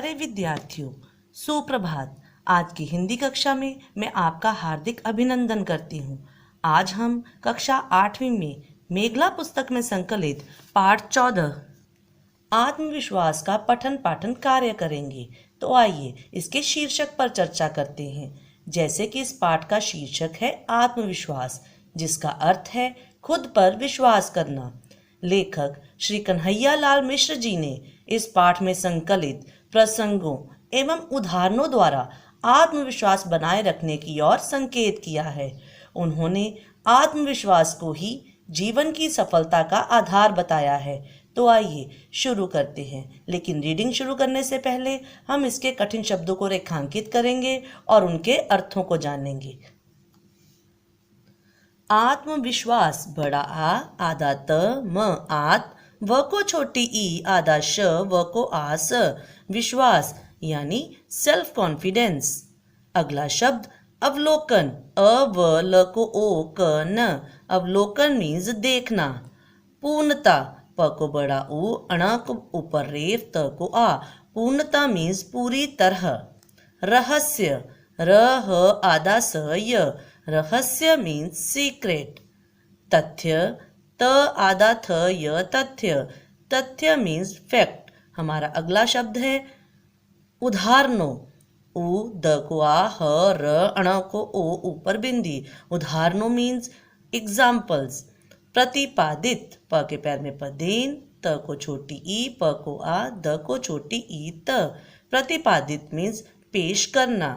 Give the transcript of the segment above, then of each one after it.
प्यारे विद्यार्थियों, सुप्रभात। आज की हिंदी कक्षा में मैं आपका हार्दिक अभिनंदन करती हूँ। आज हम कक्षा 8वीं में मेघला पुस्तक में संकलित पाठ 14 आत्मविश्वास का पठन पाठन कार्य करेंगे। तो आइए इसके शीर्षक पर चर्चा करते हैं। जैसे कि इस पाठ का शीर्षक है आत्मविश्वास, जिसका अर्थ है खुद पर विश्वास करना। लेखक श्री कन्हैया लाल मिश्र जी ने इस पाठ में संकलित प्रसंगों एवं उदाहरणों द्वारा आत्मविश्वास बनाए रखने की ओर संकेत किया है। उन्होंने आत्मविश्वास को ही जीवन की सफलता का आधार बताया है। तो आइए शुरू करते हैं, लेकिन रीडिंग शुरू करने से पहले हम इसके कठिन शब्दों को रेखांकित करेंगे और उनके अर्थों को जानेंगे। आत्मविश्वास, बड़ा आ आधा त म आत व को छोटी ई आधा श व को आस, विश्वास यानी सेल्फ कॉन्फिडेंस। अगला शब्द अवलोकन, अ व ल को ओ क न, अवलोकन मीन्स देखना। पूर्णता, प को बड़ा ऊ अण को ऊपर रेफ त को आ, पूर्णता मीन्स पूरी तरह। रहस्य, र ह आधा स य, रहस्य मीन्स सीक्रेट। तथ्य, त आधा थ य तथ्य, तथ्य मीन्स फैक्ट। हमारा अगला शब्द है उदाहरणों, उ द को आ ह र अण को ओ ऊपर बिंदी, उदाहरणों मीन्स एग्जाम्पल्स। प्रतिपादित, प के पैर में पदेन, त को छोटी ई, प को आ, द को छोटी ई त, प्रतिपादित मीन्स पेश करना।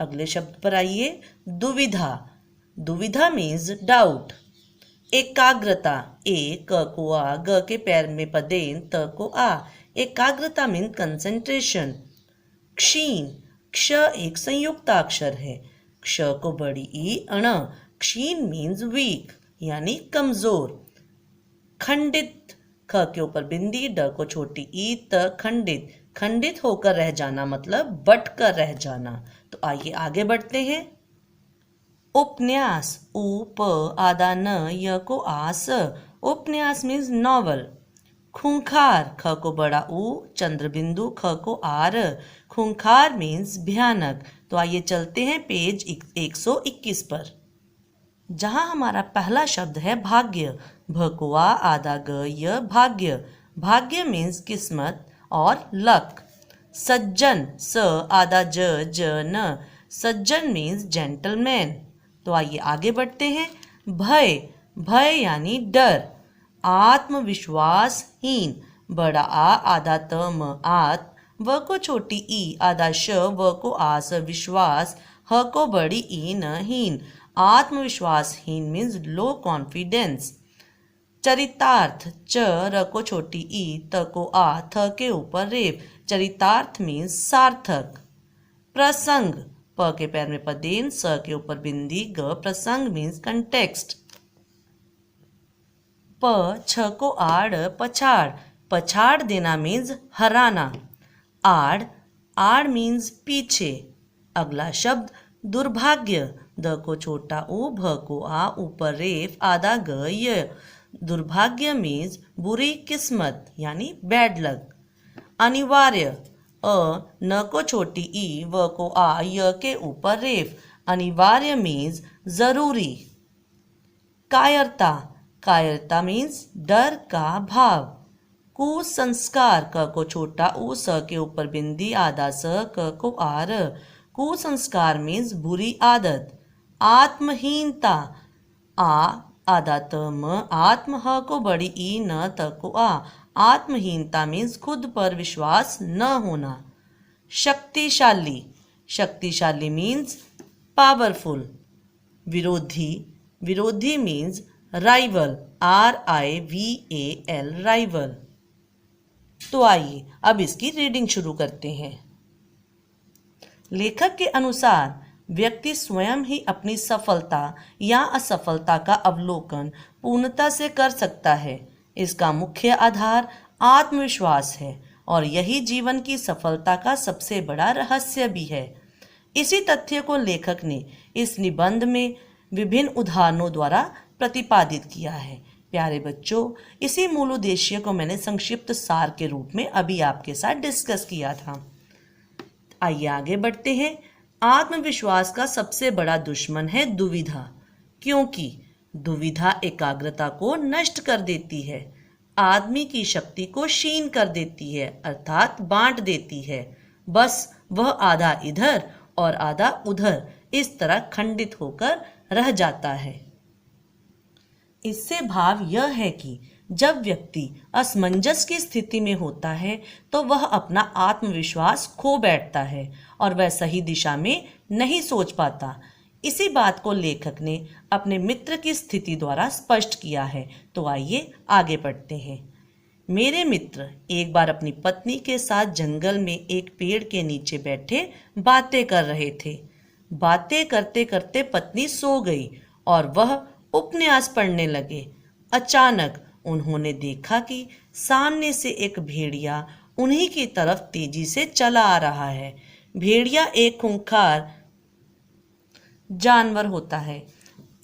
अगले शब्द पर आइए, दुविधा, दुविधा मीन्स डाउट। एकाग्रता, ए क को आ, ग के पैर में पदेन, त को आ, एकाग्रता मीन्स कंसंट्रेशन। क्षीण, क्ष एक संयुक्ताक्षर है, क्ष को बड़ी ई अण, क्षीण मीन्स वीक यानी कमजोर। खंडित, ख के ऊपर बिंदी, ड को छोटी ई त, खंडित, खंडित होकर रह जाना मतलब बट कर रह जाना। तो आइए आगे बढ़ते हैं। उपन्यास, उ प आधा न य को आस, उपन्यास मीन्स नॉवल। खूंखार, ख को बड़ा ऊ चंद्र बिंदु ख को आर, खूंखार मीन्स भयानक। तो आइए चलते हैं पेज 121 पर, जहां हमारा पहला शब्द है भाग्य, भ को आ आधा ग य, भाग्य, भाग्य मीन्स किस्मत और लक। सज्जन, स आधा ज ज न, सज्जन मीन्स जेंटलमैन। तो आइए आगे बढ़ते हैं। भय, भय यानी डर। आत्मविश्वासहीन, बड़ा आ आधा त म आत, व को छोटी ई आधा श व को आस, विश्वास, ह को बड़ी ई न हीन। आत्मविश्वासहीन मीन्स लो कॉन्फिडेंस। चरितार्थ, च र को छोटी ई, त को आ, थ के ऊपर रेफ, चरितार्थ मीन्स सार्थक। प्रसंग, प के पैर में पदेन, स के ऊपर बिंदी, ग, प्रसंग मीन्स कंटेक्स्ट। प छ को आड़ पछाड़, पछाड़ देना मीन्स हराना। आड़, आड़ मीन्स पीछे। अगला शब्द दुर्भाग्य, द को छोटा ऊ, भ को आ ऊपर रेफ, आधा ग य, दुर्भाग्य मीन्स बुरी किस्मत यानी बैड लक। अनिवार्य, अ न को छोटी ई, व को आ, य के ऊपर रेफ, अनिवार्य मीन्स जरूरी। कायरता, कायरता मीन्स डर का भाव। कुसंस्कार, क को छोटा ऊ, स के ऊपर बिंदी, आधा स, क को आर, कुसंस्कार मीन्स बुरी आदत। आत्महीनता, आ आधा त म, आत्म, ह को बड़ी ई न, त को आ, आत्महीनता मीन्स खुद पर विश्वास न होना। शक्तिशाली, शक्तिशाली मीन्स पावरफुल। विरोधी, विरोधी मीन्स राइवल, RIVAL, राइवल। तो आइए अब इसकी रीडिंग शुरू करते हैं। लेखक के अनुसार व्यक्ति स्वयं ही अपनी सफलता या असफलता का अवलोकन पूर्णता से कर सकता है। इसका मुख्य आधार आत्मविश्वास है और यही जीवन की सफलता का सबसे बड़ा रहस्य भी है। इसी तथ्य को लेखक ने इस निबंध में विभिन्न उदाहरणों द्वारा प्रतिपादित किया है। प्यारे बच्चों, इसी मूल उद्देश्य को मैंने संक्षिप्त सार के रूप में अभी आपके साथ डिस्कस किया था। आइए आगे बढ़ते हैं। आत्मविश्वास का सबसे बड़ा दुश्मन है दुविधा, क्योंकि दुविधा एकाग्रता को नष्ट कर देती है, आदमी की शक्ति को क्षीण कर देती है, अर्थात बांट देती है। बस वह आधा इधर और आधा उधर इस तरह खंडित होकर रह जाता है। इससे भाव यह है कि जब व्यक्ति असमंजस की स्थिति में होता है तो वह अपना आत्मविश्वास खो बैठता है और वह सही दिशा में नहीं सोच पाता। इसी बात को लेखक ने अपने मित्र की स्थिति द्वारा स्पष्ट किया है। तो आइए आगे बढ़ते हैं। मेरे मित्र एक बार अपनी पत्नी के साथ जंगल में एक पेड़ के नीचे बैठे बातें कर रहे थे। बातें करते करते पत्नी सो गई और वह उपन्यास पढ़ने लगे। अचानक उन्होंने देखा कि सामने से एक भेड़िया उन्हीं की तरफ तेजी से चला आ रहा है। भेड़िया एक खूंखार जानवर होता है।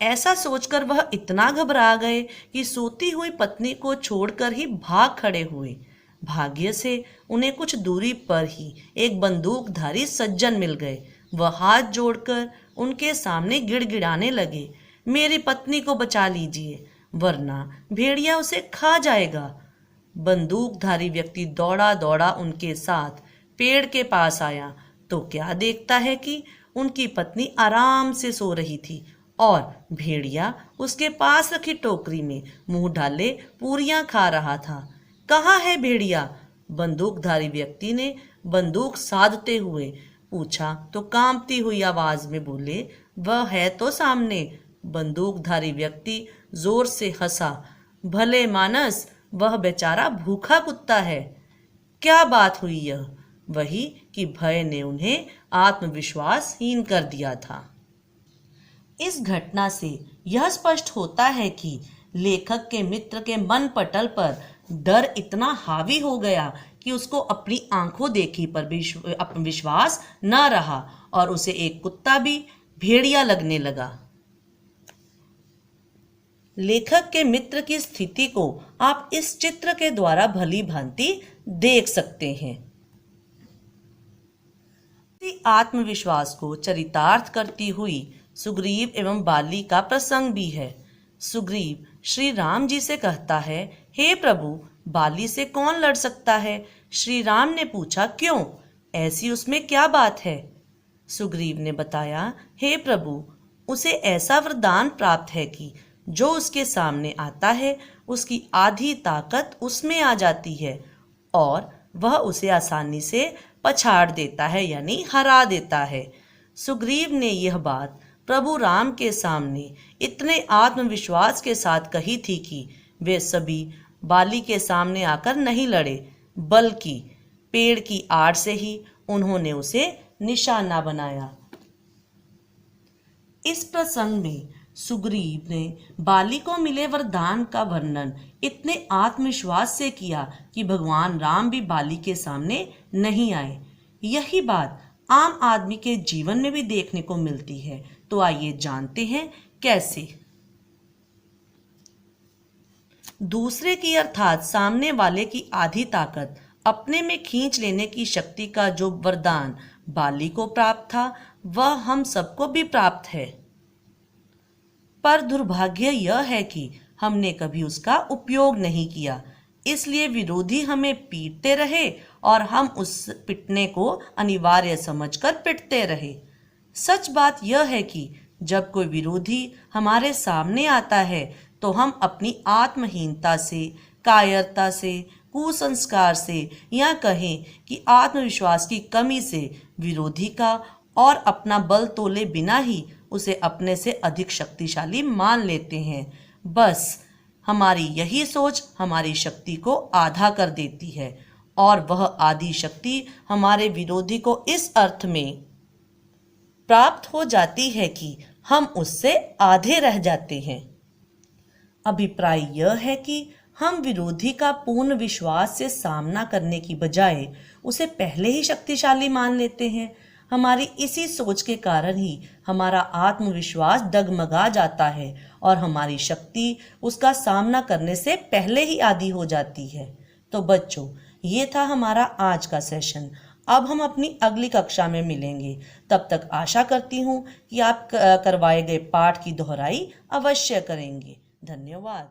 ऐसा सोचकर वह इतना घबरा गए कि सोती हुई पत्नी को छोड़कर ही भाग खड़े हुए। भाग्य से उन्हें कुछ दूरी पर ही एक बंदूकधारी सज्जन मिल गए। वह हाथ जोड़कर उनके सामने गिड़गिड़ाने लगे, मेरी पत्नी को बचा लीजिए, वरना भेड़िया उसे खा जाएगा। बंदूकधारी व्यक्ति दौड़ा दौड़ा उनके साथ पेड़ के पास आया तो क्या देखता है कि उनकी पत्नी आराम से सो रही थी और भेड़िया उसके पास रखी टोकरी में मुंह डाले पूरियां खा रहा था। कहाँ है भेड़िया? बंदूकधारी व्यक्ति ने बंदूक साधते हुए पूछा तो कांपती हुई आवाज में बोले, वह है तो सामने। बंदूकधारी व्यक्ति जोर से हंसा, भले मानस, वह बेचारा भूखा कुत्ता है। क्या बात हुई यह? वही कि भय ने उन्हें आत्मविश्वासहीन कर दिया था। इस घटना से यह स्पष्ट होता है कि लेखक के मित्र के मन पटल पर डर इतना हावी हो गया कि उसको अपनी आंखों देखी पर विश्वास न रहा और उसे एक कुत्ता भी भेड़िया लगने लगा। लेखक के मित्र की स्थिति को आप इस चित्र के द्वारा भली भांति देख सकते हैं। आत्मविश्वास को चरितार्थ करती हुई सुग्रीव एवं बाली का प्रसंग भी है। सुग्रीव श्री राम जी से कहता है, हे प्रभु, बाली से कौन लड़ सकता है? श्री राम ने पूछा, क्यों, ऐसी उसमें क्या बात है? सुग्रीव ने बताया, हे प्रभु, उसे ऐसा वरदान प्राप्त है कि जो उसके सामने आता है उसकी आधी ताकत उसमें आ जाती है और वह उसे आसानी से पछाड़ देता है, यानी हरा देता है। सुग्रीव ने यह बात प्रभु राम के सामने इतने आत्मविश्वास के साथ कही थी कि वे सभी बाली के सामने आकर नहीं लड़े, बल्कि पेड़ की आड़ से ही उन्होंने उसे निशाना बनाया। इस प्रसंग में सुग्रीव ने बाली को मिले वरदान का वर्णन इतने आत्मविश्वास से किया कि भगवान राम भी बाली के सामने नहीं आए। यही बात आम आदमी के जीवन में भी देखने को मिलती है। तो आइए जानते हैं कैसे। दूसरे की अर्थात सामने वाले की आधी ताकत अपने में खींच लेने की शक्ति का जो वरदान बाली को प्राप्त था वह हम सबको भी प्राप्त है, पर दुर्भाग्य यह है कि हमने कभी उसका उपयोग नहीं किया। इसलिए विरोधी हमें पीटते रहे और हम उस पिटने को अनिवार्य समझकर पिटते रहे। सच बात यह है कि जब कोई विरोधी हमारे सामने आता है तो हम अपनी आत्महीनता से, कायरता से, कुसंस्कार से या कहें कि आत्मविश्वास की कमी से विरोधी का और अपना बल तोले बिना ही उसे अपने से अधिक शक्तिशाली मान लेते हैं। बस हमारी यही सोच हमारी शक्ति को आधा कर देती है और वह आधी शक्ति हमारे विरोधी को इस अर्थ में प्राप्त हो जाती है कि हम उससे आधे रह जाते हैं। अभिप्राय यह है कि हम विरोधी का पूर्ण विश्वास से सामना करने की बजाय उसे पहले ही शक्तिशाली मान लेते हैं। हमारी इसी सोच के कारण ही हमारा आत्मविश्वास डगमगा जाता है और हमारी शक्ति उसका सामना करने से पहले ही आधी हो जाती है। तो बच्चों, ये था हमारा आज का सेशन। अब हम अपनी अगली कक्षा में मिलेंगे। तब तक आशा करती हूँ कि आप करवाए गए पाठ की दोहराई अवश्य करेंगे। धन्यवाद।